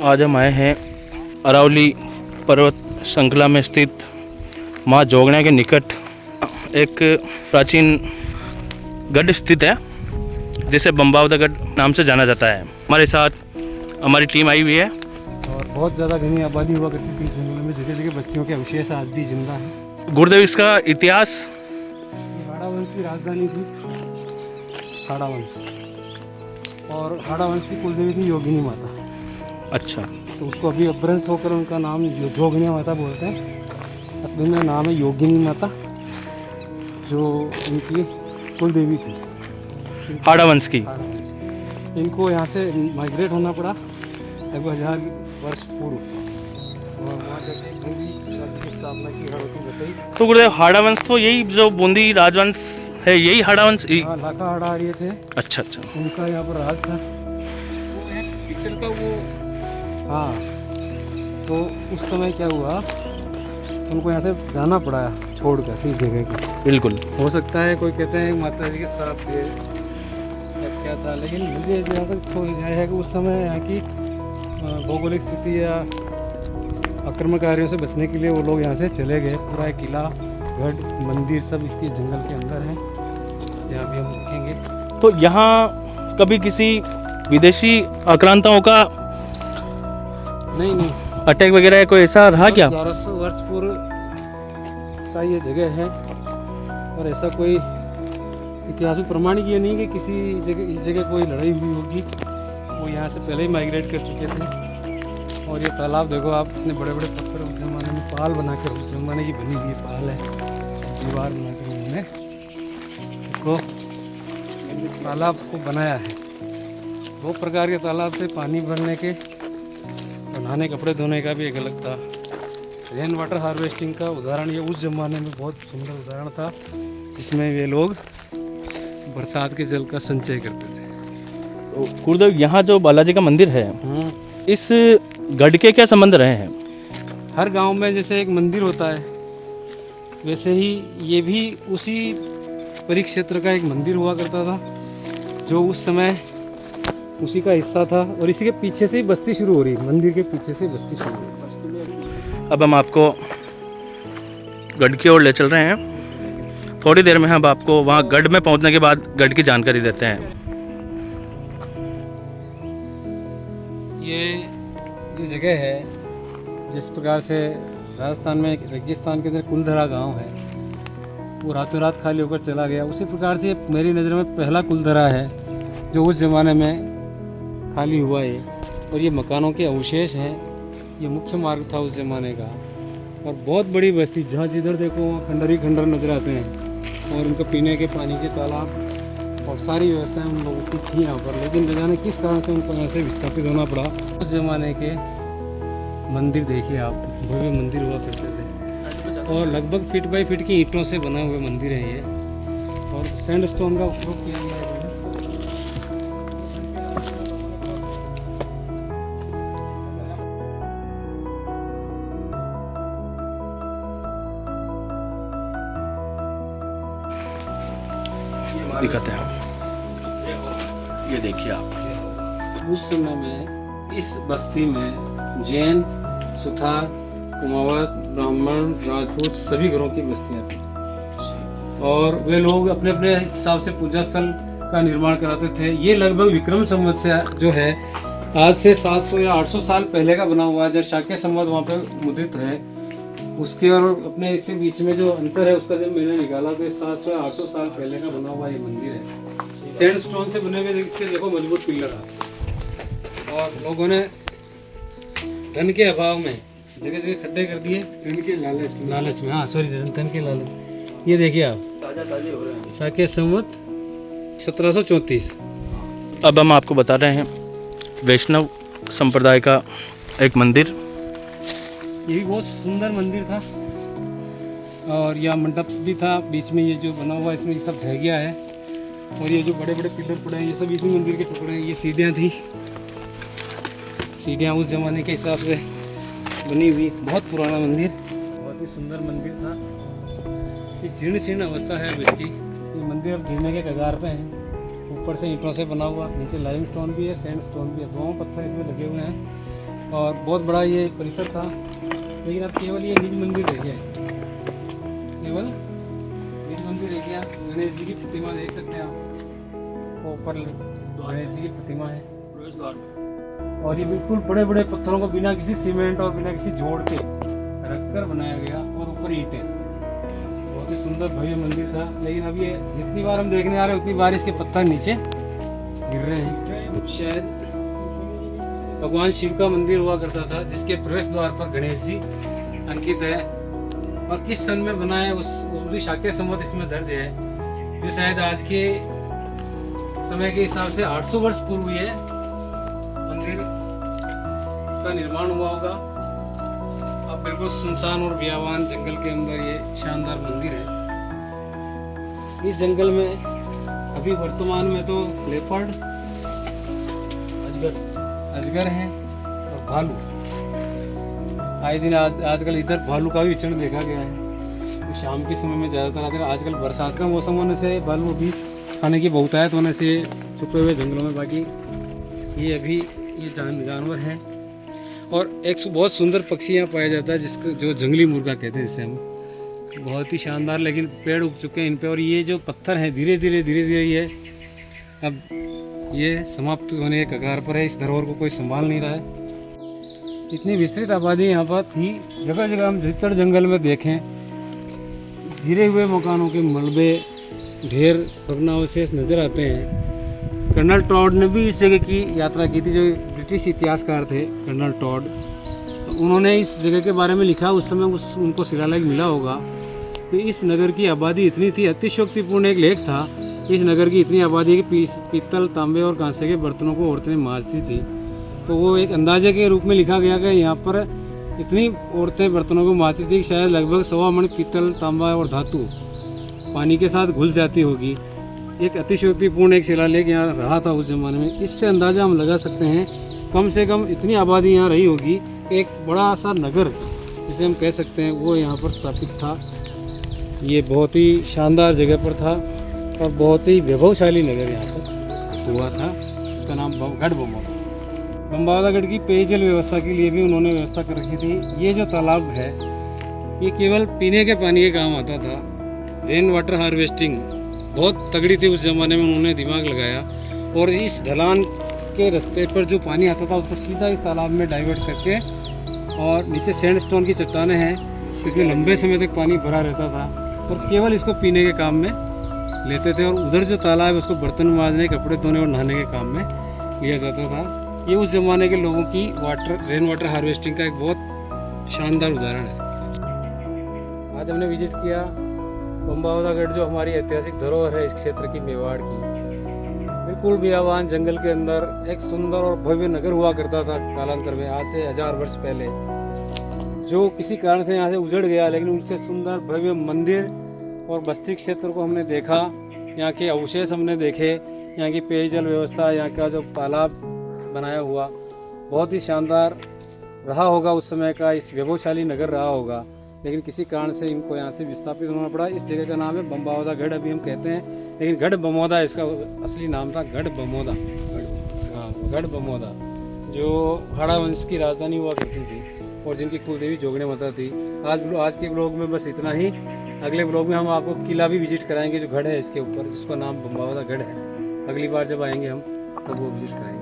आज हम आए हैं अरावली पर्वत श्रृंखला में स्थित माँ जोगण्या के निकट एक प्राचीन गढ़ स्थित है जिसे बम्बावदा गढ़ नाम से जाना जाता है। हमारे साथ हमारी टीम आई हुई है और बहुत ज़्यादा घनी आबादी हुआ करती थी जंगलों में, जगह जगह बस्तियों के अवशेष आज भी जिंदा हैं। गुरुदेव, इसका इतिहास। हाड़ा वंश की राजधानी थी हाड़ा वंश, और हाड़ा वंश की कुलदेवी थी योगिनी माता। अच्छा, तो उसको अभी अपभ्रंश होकर उनका नाम जोगण्या माता बोलते हैं। असली में नाम है योगिनी माता, जो उनकी कुलदेवी थी हाड़ा वंश की। इनको यहाँ से माइग्रेट होना पड़ा लगभग 1000 वर्ष पूर्व, और वहाँ जब राज्य की स्थापना की हड़ौती बसई। तो गुरुदेव, हाड़ा वंश तो यही जो बूंदी राजवंश है, यही हाड़ा वंश। हाँ, लाखा हाड़ाहाड़िये थे। अच्छा अच्छा, उनका यहाँ पर राज था। पिक्चर का वो, हाँ, तो उस समय क्या हुआ, उनको यहाँ से जाना पड़ा छोड़कर इस जगह को। बिल्कुल। हो सकता है कोई कहते हैं माता जी के श्राप थे या क्या था, लेकिन मुझे जहाँ तक यह है कि उस समय यहाँ की भौगोलिक स्थिति या आक्रमणकारियों से बचने के लिए वो लोग यहाँ से चले गए। पूरा एक किला, गढ़, मंदिर सब इसके जंगल के अंदर है, जहाँ भी हम देखेंगे। तो यहाँ कभी किसी विदेशी आक्रांताओं का नहीं, अटैक वगैरह कोई ऐसा रहा क्या? 1200 वर्ष पूर्व का ये जगह है, और ऐसा कोई इतिहास में प्रमाणिक ये नहीं कि किसी जगह इस जगह कोई लड़ाई हुई होगी। वो यहाँ से पहले ही माइग्रेट कर चुके थे। और ये तालाब देखो आप, इतने बड़े बड़े पत्थर उस जमाने में पाल बनाकर, उस जमाने की बनी हुई पाल है, दीवार बनाकर उन्होंने इसको तालाब को बनाया है। दो प्रकार के तालाब थे, पानी भरने के और नहाने कपड़े धोने का भी एक अलग था। रेन वाटर हार्वेस्टिंग का उदाहरण ये उस जमाने में बहुत सुंदर उदाहरण था, जिसमें वे लोग बरसात के जल का संचय करते थे। तो गुरुदेव, यहाँ जो बालाजी का मंदिर है, इस गढ़ के क्या संबंध रहे हैं? हर गांव में जैसे एक मंदिर होता है, वैसे ही ये भी उसी परिक्षेत्र का एक मंदिर हुआ करता था, जो उस समय उसी का हिस्सा था। और इसी के पीछे से ही बस्ती शुरू हो रही, मंदिर के पीछे से बस्ती शुरू हो रही। अब हम आपको गढ़ की ओर ले चल रहे हैं। थोड़ी देर में हम आपको वहाँ गढ़ में पहुँचने के बाद गढ़ की जानकारी देते हैं। ये जो जगह है, जिस प्रकार से राजस्थान में एक रेगिस्तान के अंदर कुलधरा गांव है, वो रातों रात खाली होकर चला गया, उसी प्रकार से मेरी नज़र में पहला कुलधरा है जो उस ज़माने में खाली हुआ है। और ये मकानों के अवशेष हैं। ये मुख्य मार्ग था उस ज़माने का, और बहुत बड़ी बस्ती, जहाँ जिधर देखो वहाँ खंडर ही खंडर नजर आते हैं, और उनके पीने के पानी के तालाब और सारी व्यवस्थाएं उन लोगों की थी यहाँ पर। लेकिन न जाने किस कारण से उनको यहाँ से विस्थापित होना पड़ा। उस ज़माने के मंदिर देखिए आप, भव्य मंदिर हुआ करते थे, और लगभग फीट बाई फीट की ईंटों से बना हुए मंदिर है ये, और सैंडस्टोन का उपयोग किया गया है। दिखाते हैं, ये देखिए आप। उस समय में इस बस्ती में जैन, सुथार, कुमावत, ब्राह्मण, राजपूत सभी घरों की बस्तियां थी, और वे लोग अपने अपने हिसाब से पूजा स्थल का निर्माण कराते थे। ये लगभग विक्रम संवत से जो है, आज से 700 या 800 साल पहले का बना हुआ है। जब शाक्य संवत वहाँ पे मुद्रित है, उसके और अपने इसके बीच में जो अंतर है, उसका जब मैंने निकाला तो 700 या 800 साल पहले का बना हुआ ये मंदिर है। सैंडस्टोन से बने हुए इसके देखो मजबूत पिलर है, और लोगों ने धन के अभाव में जगह जगह खड्डे कर दिए, धन के लालच में, हाँ सॉरी, धन के लालच। ये देखिए आप, शाक्य संवत 1734। अब हम आपको बता रहे हैं वैष्णव संप्रदाय का एक मंदिर। ये भी बहुत सुंदर मंदिर था, और यह मंडप भी था बीच में। ये जो बना हुआ इसमें ये सब ढह गया है, और ये जो बड़े बड़े पिलर पड़े हैं, ये सब इसी मंदिर के टुकड़े हैं। ये सीढ़ियाँ थी, सीढ़ियाँ उस जमाने के हिसाब से बनी हुई, बहुत पुराना मंदिर, बहुत ही सुंदर मंदिर था। ये जीर्ण शीर्ण अवस्था है अब इसकी। ये मंदिर अब गिरने के कगार पे है। ऊपर से ईंटों से बना हुआ, नीचे लाइमस्टोन भी है, सैंडस्टोन भी है, दोनों पत्थर इसमें लगे हुए हैं। और बहुत बड़ा ये परिसर था, लेकिन अब केवल ये निज मंदिर रह गया है। केवल निज मंदिर रह गया। गणेश जी की प्रतिमा देख सकते हैं आप, ऊपर गणेश जी की प्रतिमा है और ये बिल्कुल बड़े बड़े पत्थरों को बिना किसी सीमेंट और बिना किसी जोड़ के रखकर बनाया गया और ऊपर ईंटें। बहुत ही सुंदर भव्य मंदिर था, लेकिन अब ये जितनी बार हम देखने आ रहे हैं उतनी बार इसके पत्थर नीचे गिर रहे हैं। शायद भगवान शिव का मंदिर हुआ करता था, जिसके प्रवेश द्वार पर गणेश जी अंकित है और किस सन में बना है उसकी शाक्य संवत इसमें दर्ज है, जो शायद आज के समय के हिसाब से 800 वर्ष पूर्व ये मंदिर का निर्माण हुआ होगा। अब बिल्कुल सुनसान और बियावान जंगल के अंदर ये शानदार मंदिर है। इस जंगल में अभी वर्तमान में तो लेपर्ड, अजगर हैं और भालू। आए दिन आजकल इधर भालू का भी विचरण देखा गया है। तो शाम के समय में ज़्यादातर आते हैं। आजकल बरसात का मौसम होने से भालू भी खाने की बहुतायत होने से छुपे हुए जंगलों में, बाकी ये अभी ये जानवर हैं। और एक बहुत सुंदर पक्षी यहाँ पाया जाता है जिसको जो जंगली मुर्गा कहते हैं, जिससे हम बहुत ही शानदार, लेकिन पेड़ उग चुके हैं इन पे। और ये जो पत्थर हैं धीरे धीरे ये अब ये समाप्त होने के कगार पर है। इस धरोहर को कोई संभाल नहीं रहा है। इतनी विस्तृत आबादी यहाँ पर थी, जगह जगह हम अधिकतर जंगल में देखें गिरे हुए मकानों के मलबे, ढेर भग्नावशेष नजर आते हैं। कर्नल टॉड ने भी इस जगह की यात्रा की थी, जो ब्रिटिश इतिहासकार थे कर्नल टॉड। तो उन्होंने इस जगह के बारे में लिखा, उस समय उनको शिलालेख मिला होगा कि इस नगर की आबादी इतनी थी। अतिशयोक्तिपूर्ण एक लेख था, इस नगर की इतनी आबादी की पीतल, तांबे और कांसे के बर्तनों को औरतें मांजती थी। तो वो एक अंदाजे के रूप में लिखा गया कि यहाँ पर इतनी औरतें बर्तनों को मांजती थी, शायद लगभग 100 मण पीतल, तांबा और धातु पानी के साथ घुल जाती होगी। एक अतिशयोक्तिपूर्ण एक शिलालेख यहाँ रहा था उस जमाने में। इससे अंदाज़ा हम लगा सकते हैं कम से कम इतनी आबादी यहाँ रही होगी। एक बड़ा सा नगर जिसे हम कह सकते हैं वो यहाँ पर स्थापित था। ये बहुत ही शानदार जगह पर था और बहुत ही वैभवशाली नगर यहाँ पर हुआ था। उसका नाम गढ़ बमौदा। बमौदागढ़ की पेयजल व्यवस्था के लिए भी उन्होंने व्यवस्था कर रखी थी। ये जो तालाब है ये केवल पीने के पानी के काम आता था। रेन वाटर हार्वेस्टिंग बहुत तगड़ी थी उस ज़माने में, उन्होंने दिमाग लगाया और इस ढलान के रास्ते पर जो पानी आता था उसको सीधा इस तालाब में डाइवर्ट करके, और नीचे सैंडस्टोन की चट्टानें हैं, इसमें लंबे समय तक पानी भरा रहता था और केवल इसको पीने के काम में लेते थे। और उधर जो तालाब है उसको बर्तन मांजने, कपड़े धोने और नहाने के काम में लिया जाता था। ये उस ज़माने के लोगों की रेन वाटर हार्वेस्टिंग का एक बहुत शानदार उदाहरण है। आज हमने विजिट किया बमौदागढ़, जो हमारी ऐतिहासिक धरोहर है इस क्षेत्र की, मेवाड़ की। बिल्कुल बियावान जंगल के अंदर एक सुंदर और भव्य नगर हुआ करता था कालांतर में, आज से 1000 वर्ष पहले, जो किसी कारण से यहाँ से उजड़ गया। लेकिन उससे सुंदर भव्य मंदिर और बस्ती क्षेत्र को हमने देखा, यहाँ के अवशेष हमने देखे, यहाँ की पेयजल व्यवस्था, यहाँ का जो तालाब बनाया हुआ बहुत ही शानदार रहा होगा उस समय का, इस वैभवशाली नगर रहा होगा। लेकिन किसी कारण से इनको यहाँ से विस्थापित होना पड़ा। इस जगह का नाम है बमौदागढ़ अभी हम कहते हैं, लेकिन गढ़ बमौदा इसका असली नाम था, गढ़ बमौदा। हाँ, गढ़ बमौदा, जो हाड़ा वंश की राजधानी हुआ करती थी और जिनकी कुलदेवी जोगने माता थी। आज के ब्लॉग में बस इतना ही। अगले ब्लॉग में हम आपको किला भी विजिट कराएंगे जो गढ़ है इसके ऊपर, जिसका नाम बमौदागढ़ है। अगली बार जब आएंगे हम तब वो विजिट कराएंगे।